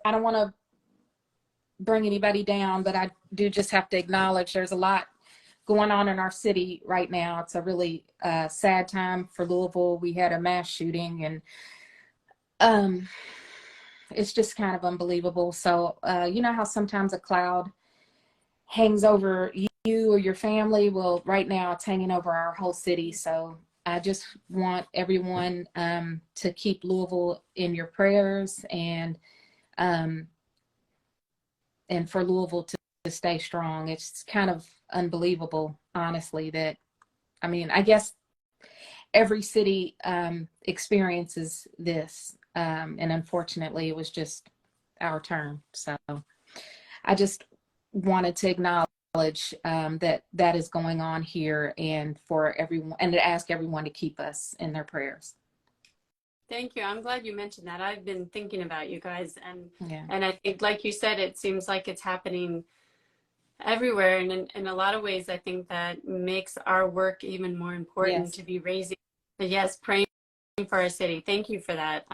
I don't want to bring anybody down, but I do just have to acknowledge there's a lot going on in our city right now. It's a really sad time for Louisville. We had a mass shooting, and it's just kind of unbelievable. So you know how sometimes a cloud hangs over you or your family? Well, right now it's hanging over our whole city. So I just want everyone to keep Louisville in your prayers, and for Louisville to stay strong. It's kind of unbelievable, honestly, that, I mean, I guess every city experiences this, and unfortunately it was just our turn. So I just wanted to acknowledge that is going on here, and for everyone, and to ask everyone to keep us in their prayers. Thank you. I'm glad you mentioned that. I've been thinking about you guys, and Yeah. and I think, like you said, it seems like it's happening everywhere, and in a lot of ways I think that makes our work even more important. Yes. To be raising, yes, praying for our city. Thank you for that.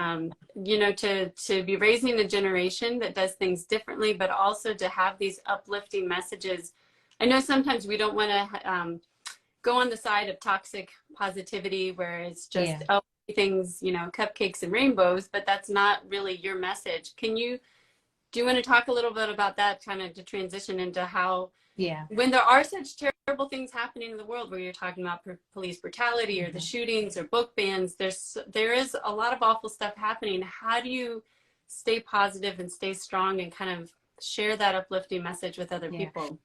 You know, to be raising a generation that does things differently, but also to have these uplifting messages. I know sometimes we don't want to go on the side of toxic positivity, where it's just, Yeah. oh, things, you know, cupcakes and rainbows, but that's not really your message. Do you want to talk a little bit about that, kind of to transition into how, Yeah, when there are such terrible things happening in the world, where you're talking about police brutality or the shootings or book bans, there is a lot of awful stuff happening. How do you stay positive and stay strong and kind of share that uplifting message with other people?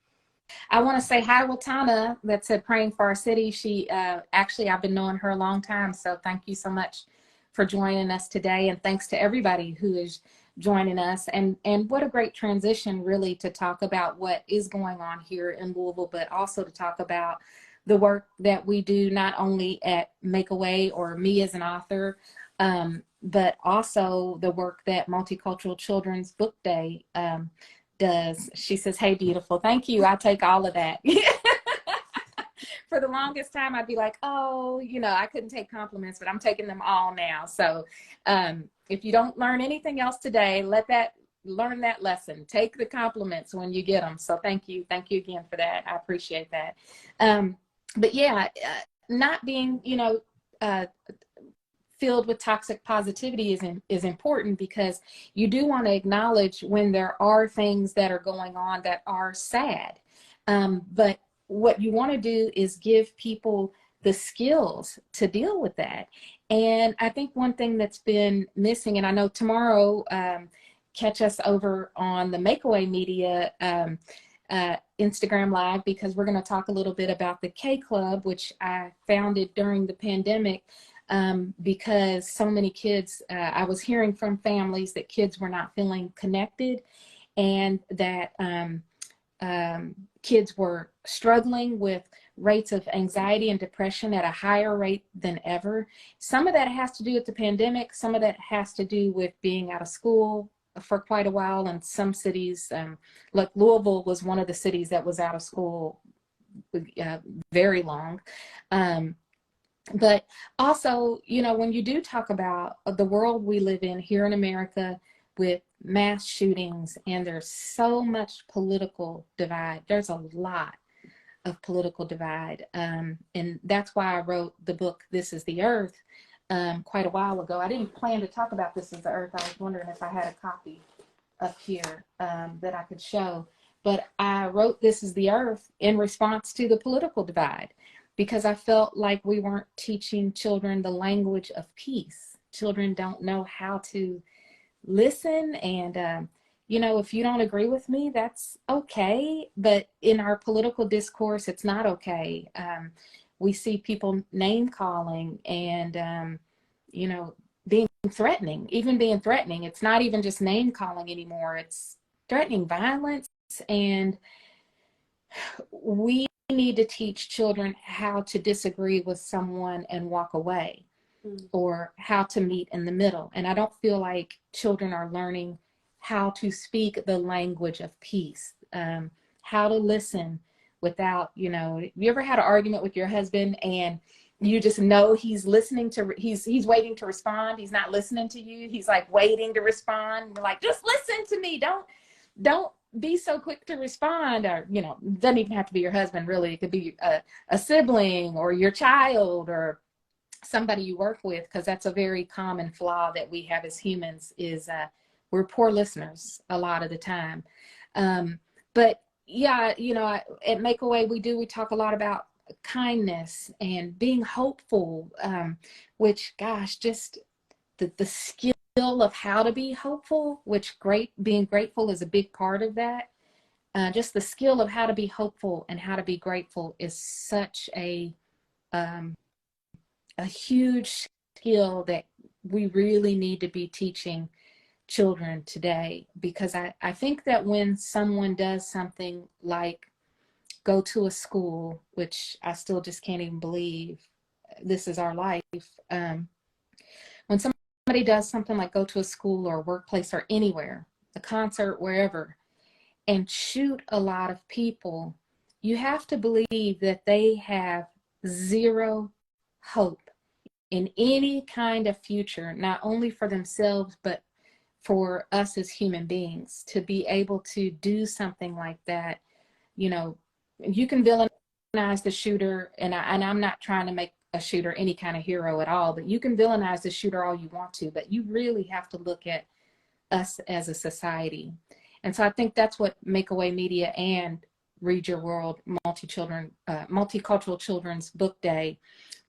I want to say hi to Watana that said praying for our city. She actually, I've been knowing her a long time, so thank you so much for joining us today, and thanks to everybody who is joining us. And what a great transition, really, to talk about what is going on here in Louisville, but also to talk about the work that we do, not only at Makeaway or me as an author, but also the work that Multicultural Children's Book Day does. She says, "Hey, beautiful." Thank you. I take all of that. For the longest time, I'd be like, oh, you know, I couldn't take compliments, but I'm taking them all now. So if you don't learn anything else today, learn that lesson. Take the compliments when you get them. So thank you. Thank you again for that. I appreciate that. But yeah, not being, you know, filled with toxic positivity is important, because you do want to acknowledge when there are things that are going on that are sad. But what you want to do is give people the skills to deal with that. And I think one thing that's been missing, and I know tomorrow, catch us over on the Makeaway Media Instagram Live, because we're going to talk a little bit about the K Club, which I founded during the pandemic. Because so many kids, I was hearing from families that kids were not feeling connected, and that kids were struggling with rates of anxiety and depression at a higher rate than ever. Some of that has to do with the pandemic. Some of that has to do with being out of school for quite a while. And some cities, like Louisville was one of the cities that was out of school very long. But also, you know, when you do talk about the world we live in here in America, with mass shootings, and there's so much political divide, there's a lot of political divide. And that's why I wrote the book, This is the Earth, quite a while ago. I didn't plan to talk about This is the Earth. I was wondering if I had a copy up here that I could show. But I wrote This is the Earth in response to the political divide, because I felt like we weren't teaching children the language of peace. Children don't know how to listen. And, you know, if you don't agree with me, that's okay. But in our political discourse, it's not okay. We see people name calling and, you know, being threatening, even being threatening. It's not even just name calling anymore. It's threatening violence. And we need to teach children how to disagree with someone and walk away, or how to meet in the middle. And I don't feel like children are learning how to speak the language of peace, how to listen without, you know, you ever had an argument with your husband and you just know he's listening to, he's waiting to respond. He's not listening to you. He's like waiting to respond. You're like, just listen to me. Don't be so quick to respond. Or, you know, doesn't even have to be your husband, really. It could be a sibling or your child or somebody you work with, because that's a very common flaw that we have as humans is we're poor listeners a lot of the time. But yeah, you know, at Makeaway, we talk a lot about kindness and being hopeful, which, gosh, just the skill of how to be hopeful, which being grateful is a big part of that. Just the skill of how to be hopeful and how to be grateful is such a huge skill that we really need to be teaching children today, because I think that when someone does something like go to a school, which I still just can't even believe this is our life. When somebody does something like go to a school or a workplace or anywhere, a concert, wherever, and shoot a lot of people, you have to believe that they have zero hope in any kind of future, not only for themselves, but for us as human beings to be able to do something like that. You know, you can villainize the shooter, and I'm not trying to make a shooter any kind of hero at all, but you can villainize the shooter all you want to, but you really have to look at us as a society. And so I think that's what Makeaway Media and Read Your World Multicultural Children's Book Day,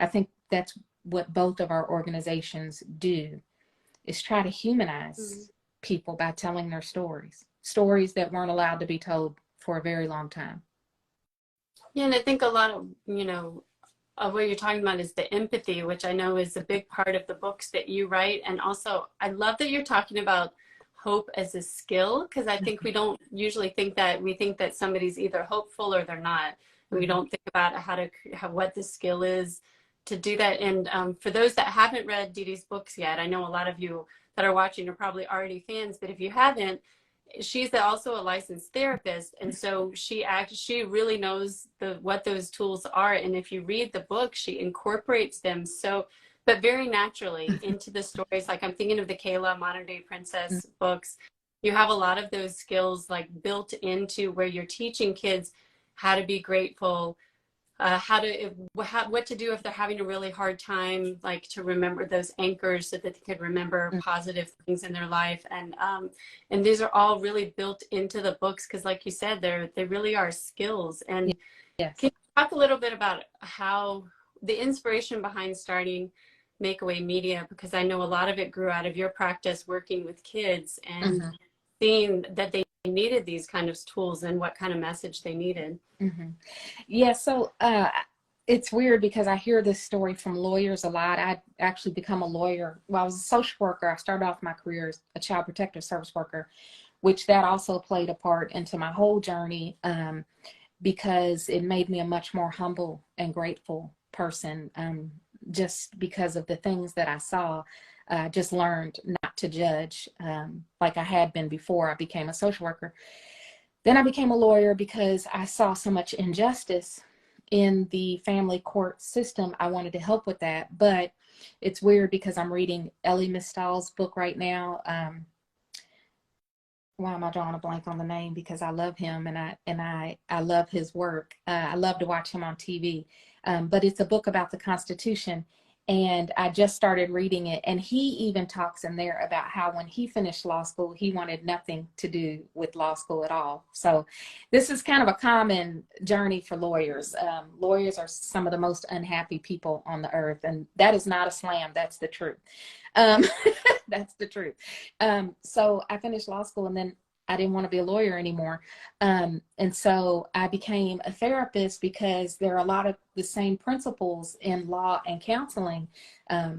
I think that's what both of our organizations do, is try to humanize people by telling their stories that weren't allowed to be told for a very long time. Yeah, and I think a lot of, you know, of what you're talking about is the empathy, which I know is a big part of the books that you write. And also, I love that you're talking about hope as a skill, because I think we don't usually think that. We think that somebody's either hopeful or they're not. And we don't think about what the skill is to do that. And for those that haven't read Deedee's books yet, I know a lot of you that are watching are probably already fans, but if you haven't, she's also a licensed therapist, and so she really knows what those tools are. And if you read the book, she incorporates them but very naturally into the stories. Like, I'm thinking of the Kayla Modern Day Princess books. You have a lot of those skills like built into where you're teaching kids how to be grateful, what to do if they're having a really hard time, like to remember those anchors so that they could remember positive things in their life. And these are all really built into the books, because like you said, they really are skills. And yes. Can you talk a little bit about how the inspiration behind starting Makeaway Media, because I know a lot of it grew out of your practice working with kids and seeing that they needed these kind of tools and what kind of message they needed. Yeah, so it's weird because I hear this story from lawyers a lot. I actually become a lawyer. Well, I was a social worker. I started off my career as a child protective service worker, which that also played a part into my whole journey, because it made me a much more humble and grateful person, just because of the things that I saw. Just learned not to judge like I had been before I became a social worker. Then I became a lawyer because I saw so much injustice in the family court system. I wanted to help with that, but it's weird because I'm reading Elie Mystal's book right now. Why am I drawing a blank on the name? Because I love him and I love his work. I love to watch him on TV. But it's a book about the Constitution. And I just started reading it. And he even talks in there about how when he finished law school, he wanted nothing to do with law school at all. So this is kind of a common journey for lawyers. Lawyers are some of the most unhappy people on the earth. And that is not a slam. That's the truth. That's the truth. So I finished law school and then I didn't want to be a lawyer anymore. And so I became a therapist because there are a lot of the same principles in law and counseling.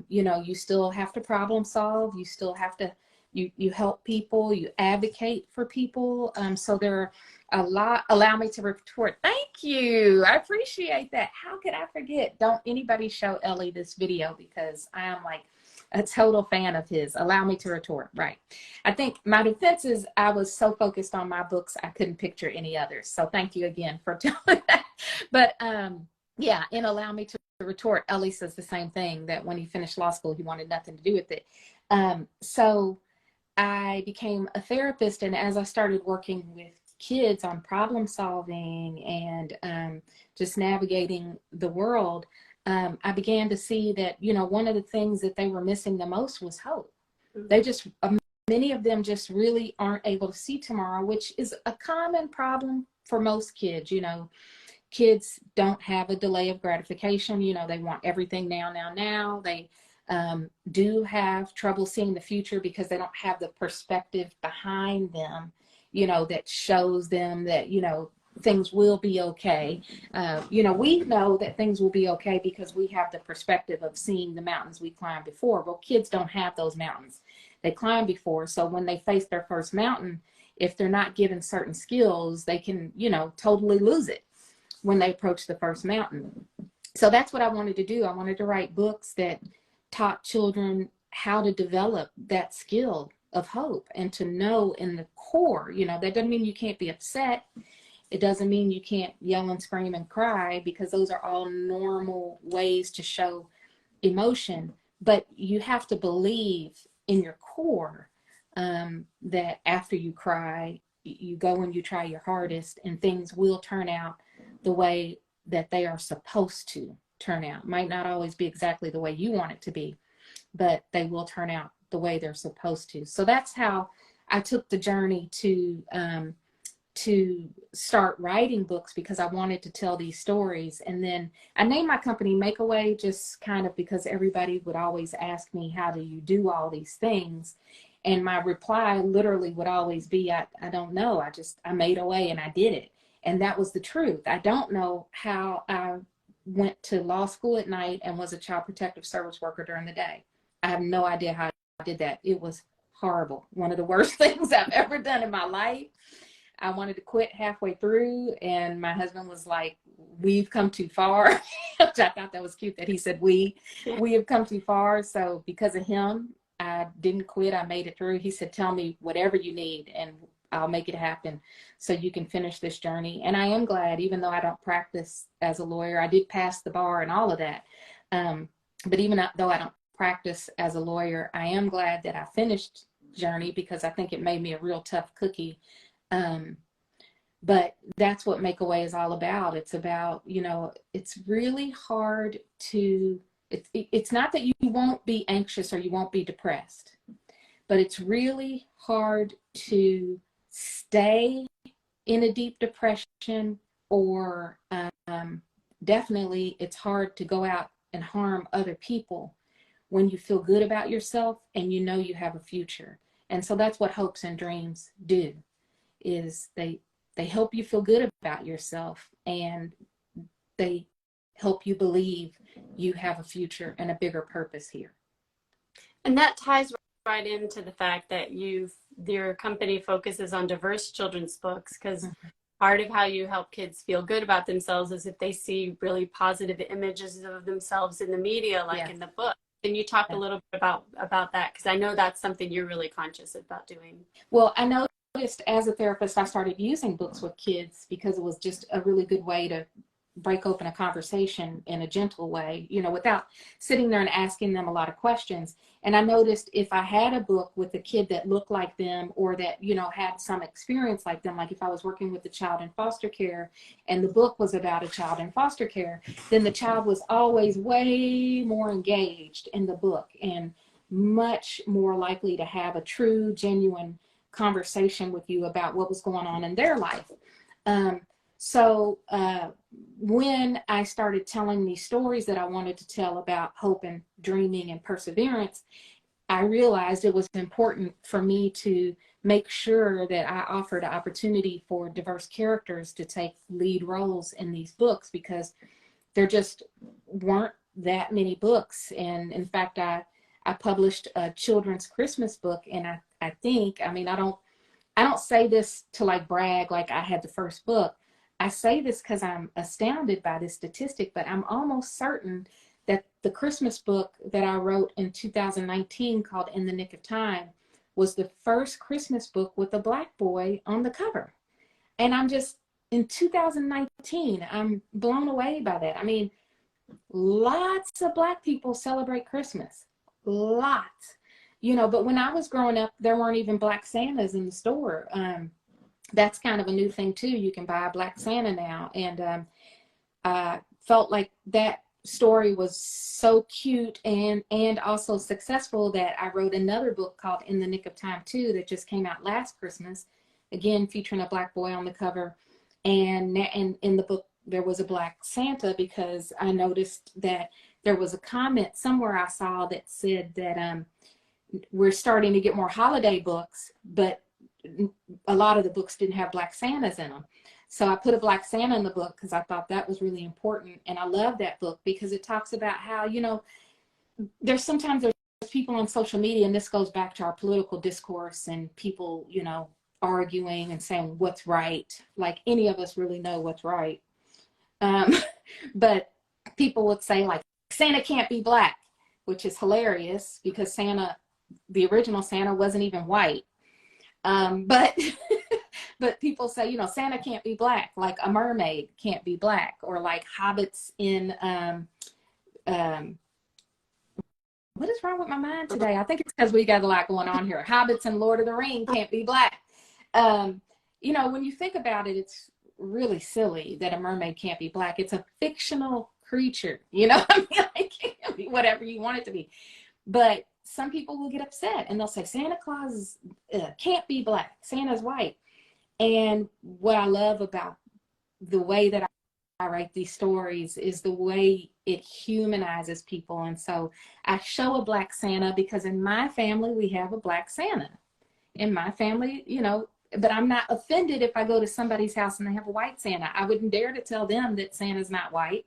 You know, you still have to problem solve. You still have to, you help people, you advocate for people. So there are a lot. Allow me to retort. Thank you. I appreciate that. How could I forget? Don't anybody show Elie this video because I am like a total fan of his. Allow me to retort. Right. I think my defense is I was so focused on my books, I couldn't picture any others. So thank you again for telling that. But yeah, and allow me to retort. Ellie says the same thing, that when he finished law school, he wanted nothing to do with it. So I became a therapist, and as I started working with kids on problem solving and just navigating the world, I began to see that, you know, one of the things that they were missing the most was hope. They just, many of them just really aren't able to see tomorrow, which is a common problem for most kids. You know, kids don't have a delay of gratification. You know, they want everything now, now, now. They do have trouble seeing the future because they don't have the perspective behind them, you know, that shows them that, you know, things will be okay. You know, we know that things will be okay because we have the perspective of seeing the mountains we climbed before. Well, kids don't have those mountains they climbed before. So when they face their first mountain, if they're not given certain skills, they can, you know, totally lose it when they approach the first mountain. So that's what I wanted to do. I wanted to write books that taught children how to develop that skill of hope and to know in the core, you know, that doesn't mean you can't be upset. It doesn't mean you can't yell and scream and cry, because those are all normal ways to show emotion. But you have to believe in your core that after you cry, you go and you try your hardest, and things will turn out the way that they are supposed to turn out. Might not always be exactly the way you want it to be, but they will turn out the way they're supposed to. So that's how I took the journey to start writing books, because I wanted to tell these stories. And then I named my company Makeaway, just kind of because everybody would always ask me, how do you do all these things? And my reply literally would always be, I don't know. I made a way and I did it. And that was the truth. I don't know how I went to law school at night and was a child protective service worker during the day. I have no idea how I did that. It was horrible. One of the worst things I've ever done in my life. I wanted to quit halfway through, and my husband was like, we've come too far. Which I thought that was cute that he said we have come too far. So because of him, I didn't quit. I made it through. He said, tell me whatever you need and I'll make it happen so you can finish this journey. And I am glad, even though I don't practice as a lawyer, I did pass the bar and all of that. But even though I don't practice as a lawyer, I am glad that I finished Journey, because I think it made me a real tough cookie. But that's what Makeaway is all about. It's about, you know, it's really hard to, it's not that you won't be anxious or you won't be depressed, but it's really hard to stay in a deep depression, or definitely it's hard to go out and harm other people when you feel good about yourself and you know you have a future. And so that's what hopes and dreams do, is they help you feel good about yourself, and they help you believe you have a future and a bigger purpose here. And that ties right into the fact that your company focuses on diverse children's books, because part of how you help kids feel good about themselves is if they see really positive images of themselves in the media, like in the book. Can you talk a little bit about that? Because I know that's something you're really conscious about doing. Well, I noticed as a therapist, I started using books with kids because it was just a really good way to break open a conversation in a gentle way, you know, without sitting there and asking them a lot of questions. And I noticed if I had a book with a kid that looked like them, or that, you know, had some experience like them, like if I was working with a child in foster care and the book was about a child in foster care, then the child was always way more engaged in the book and much more likely to have a true, genuine conversation with you about what was going on in their life. So when I started telling these stories that I wanted to tell about hope and dreaming and perseverance, I realized it was important for me to make sure that I offered an opportunity for diverse characters to take lead roles in these books, because there just weren't that many books. And in fact, I published a children's Christmas book, and I think, I mean, I don't say this to like brag like I had the first book. I say this because I'm astounded by this statistic, but I'm almost certain that the Christmas book that I wrote in 2019 called In the Nick of Time was the first Christmas book with a Black boy on the cover. And I'm just, in 2019, I'm blown away by that. I mean, Lots of Black people celebrate Christmas. Lots. You know, but when I was growing up, there weren't even Black Santas in the store. That's kind of a new thing too. You can buy a Black Santa now. And I felt like that story was so cute and also successful that I wrote another book called In the Nick of Time too, that just came out last Christmas, again featuring a Black boy on the cover. And in the book there was a Black Santa, because I noticed that there was a comment somewhere I saw that said that we're starting to get more holiday books, but a lot of the books didn't have Black Santas in them. So I put a Black Santa in the book because I thought that was really important. And I love that book because it talks about how, you know, there's people on social media, and this goes back to our political discourse and people, you know, arguing and saying what's right. Like any of us really know what's right. But people would say like, Santa can't be Black, which is hilarious because Santa, the original Santa, wasn't even white. But but people say, you know, Santa can't be Black, like a mermaid can't be Black, or like hobbits in what is wrong with my mind today? I think it's because we got a lot going on here. Hobbits and Lord of the Ring can't be Black. You know, when you think about it, it's really silly that a mermaid can't be Black. It's a fictional creature, you know. I mean, like, it can be whatever you want it to be. But some people will get upset and they'll say Santa Claus can't be Black. Santa's white. And what I love about the way that I write these stories is the way it humanizes people. And so I show a Black Santa because in my family, we have a Black Santa. In my family, you know, but I'm not offended if I go to somebody's house and they have a white Santa. I wouldn't dare to tell them that Santa's not white,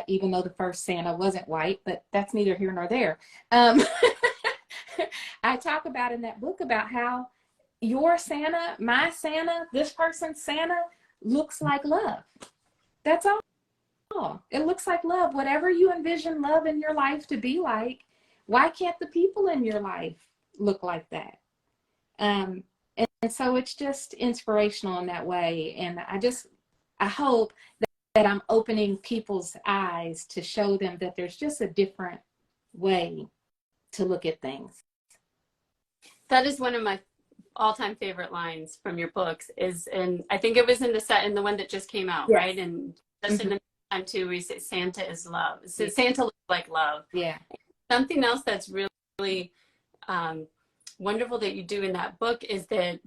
even though the first Santa wasn't white, but that's neither here nor there. I talk about in that book about how your Santa, my Santa, this person's Santa looks like love. That's all. It looks like love. Whatever you envision love in your life to be like, why can't the people in your life look like that? And so it's just inspirational in that way. And I hope that I'm opening people's eyes to show them that there's just a different way to look at things. That is one of my all-time favorite lines from your books is, and I think it was in the one that just came out, yes. Right? And just in the time too, we say Santa is love. So Santa looks like love. Yeah. Something else that's really wonderful that you do in that book is that,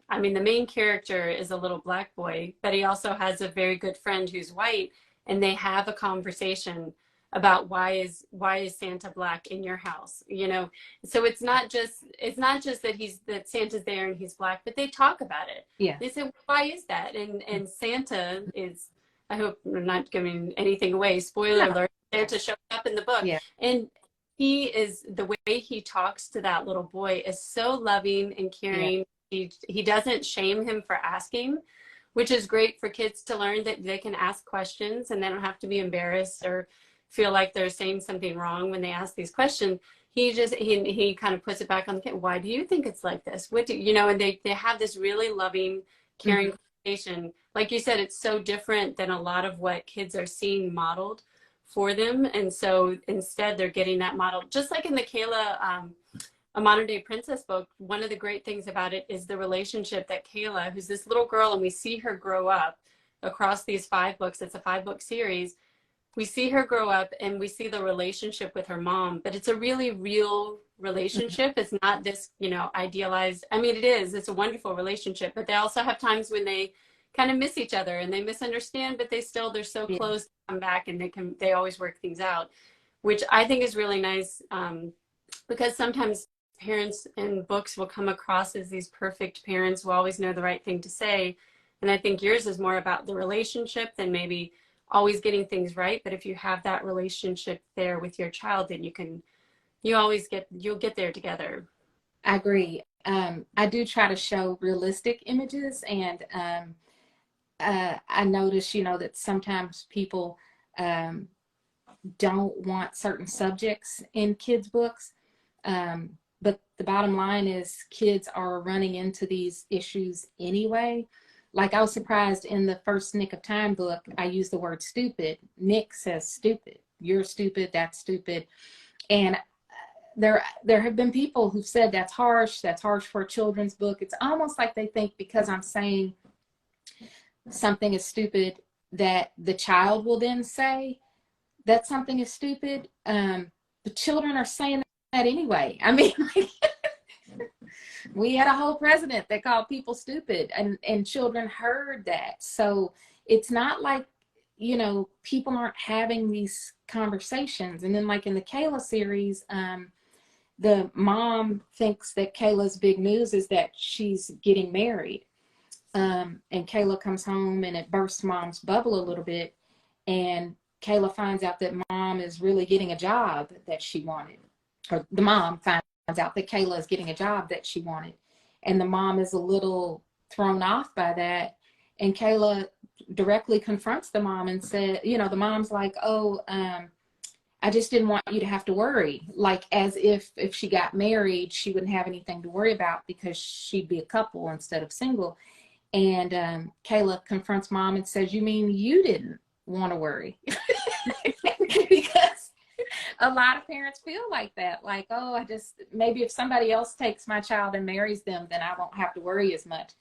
I mean, the main character is a little Black boy, but he also has a very good friend who's white, and they have a conversation about why is Santa Black in your house, you know? So it's not just that Santa's there and he's Black, but they talk about it. Yeah. They say, why is that? And Santa is, I hope I'm not giving anything away, spoiler alert, Santa shows up in the book. Yeah. And he is, the way he talks to that little boy is so loving and caring. Yeah. He doesn't shame him for asking, which is great for kids to learn that they can ask questions and they don't have to be embarrassed or feel like they're saying something wrong when they ask these questions. He kind of puts it back on the kid. Why do you think it's like this? What do you know? And they have this really loving, caring conversation. Like you said, it's so different than a lot of what kids are seeing modeled for them. And so instead they're getting that model, just like in the Kayla, A Modern Day Princess book. One of the great things about it is the relationship that Kayla, who's this little girl, and we see her grow up across these 5 books. It's a 5-book series. We see her grow up and we see the relationship with her mom, but it's a really real relationship. It's not this, you know, idealized. I mean, it's a wonderful relationship, but they also have times when they kind of miss each other and they misunderstand, but they're so close to come back, and they always work things out, which I think is really nice. Because sometimes parents in books will come across as these perfect parents who always know the right thing to say. And I think yours is more about the relationship than maybe always getting things right. But if you have that relationship there with your child, then you'll get there together. I agree. I do try to show realistic images, and I notice, you know, that sometimes people don't want certain subjects in kids' books. But the bottom line is kids are running into these issues anyway. like I was surprised in the first Nick of Time book, I used the word stupid. Nick says stupid. You're stupid, that's stupid. And there have been people who've said that's harsh for a children's book. It's almost like they think because I'm saying something is stupid that the child will then say that something is stupid. The children are saying that anyway. I mean, like, we had a whole president that called people stupid, and children heard that. So it's not like, you know, people aren't having these conversations. And then like in the Kayla series, the mom thinks that Kayla's big news is that she's getting married. And Kayla comes home and it bursts mom's bubble a little bit. And Kayla finds out that mom is really getting a job that she wanted. Or the mom finds out that Kayla is getting a job that she wanted. And the mom is a little thrown off by that. And Kayla directly confronts the mom and said, you know, the mom's like, oh, I just didn't want you to have to worry. Like as if she got married, she wouldn't have anything to worry about because she'd be a couple instead of single. And Kayla confronts mom and says, you mean you didn't want to worry? Because a lot of parents feel like that. Like, oh, maybe if somebody else takes my child and marries them, then I won't have to worry as much.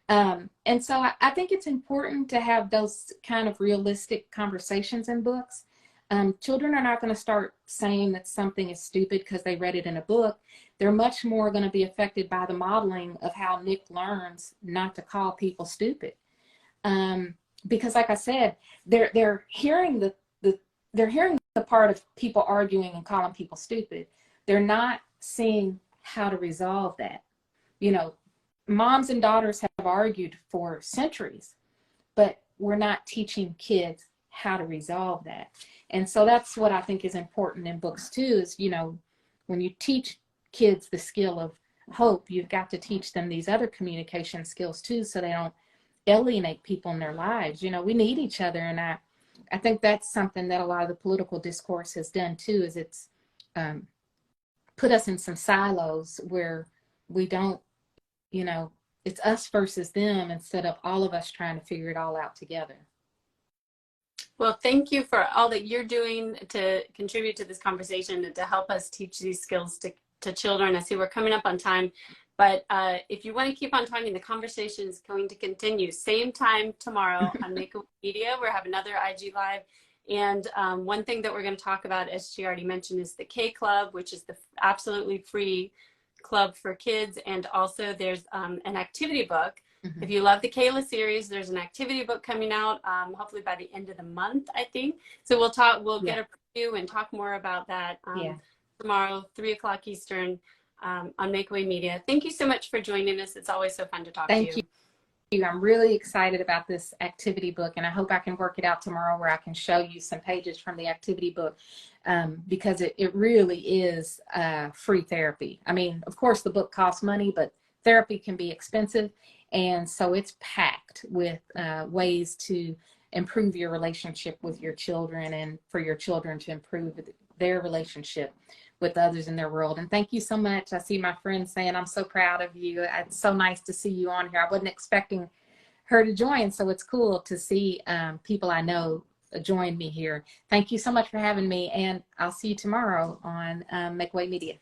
And so I think it's important to have those kind of realistic conversations in books. Children are not going to start saying that something is stupid because they read it in a book. They're much more going to be affected by the modeling of how Nick learns not to call people stupid. Because like I said, they're hearing they're hearing the part of people arguing and calling people stupid. They're not seeing how to resolve that. You know, moms and daughters have argued for centuries, but we're not teaching kids how to resolve that. And so that's what I think is important in books too, is, you know, when you teach kids the skill of hope, you've got to teach them these other communication skills too, so they don't alienate people in their lives. You know, we need each other. And I think that's something that a lot of the political discourse has done too, is it's put us in some silos where we don't, you know, it's us versus them instead of all of us trying to figure it all out together. Well, thank you for all that you're doing to contribute to this conversation and to help us teach these skills to children. I see we're coming up on time, but if you want to keep on talking, the conversation is going to continue. Same time tomorrow on Make Media. We'll have another IG Live. And one thing that we're going to talk about, as she already mentioned, is the K Club, which is the absolutely free club for kids. And also there's an activity book. Mm-hmm. If you love the Kayla series, there's an activity book coming out, hopefully by the end of the month, I think. So we'll get a preview and talk more about that tomorrow, 3:00 Eastern, on Makeaway Media. Thank you so much for joining us. It's always so fun to talk to you. Thank you. I'm really excited about this activity book, and I hope I can work it out tomorrow where I can show you some pages from the activity book, because it really is free therapy. I mean, of course, the book costs money, but therapy can be expensive. And so it's packed with ways to improve your relationship with your children and for your children to improve their relationship with others in their world. And thank you so much. I see my friend saying, I'm so proud of you. It's so nice to see you on here. I wasn't expecting her to join, so it's cool to see people I know join me here. Thank you so much for having me, and I'll see you tomorrow on Makeaway Media.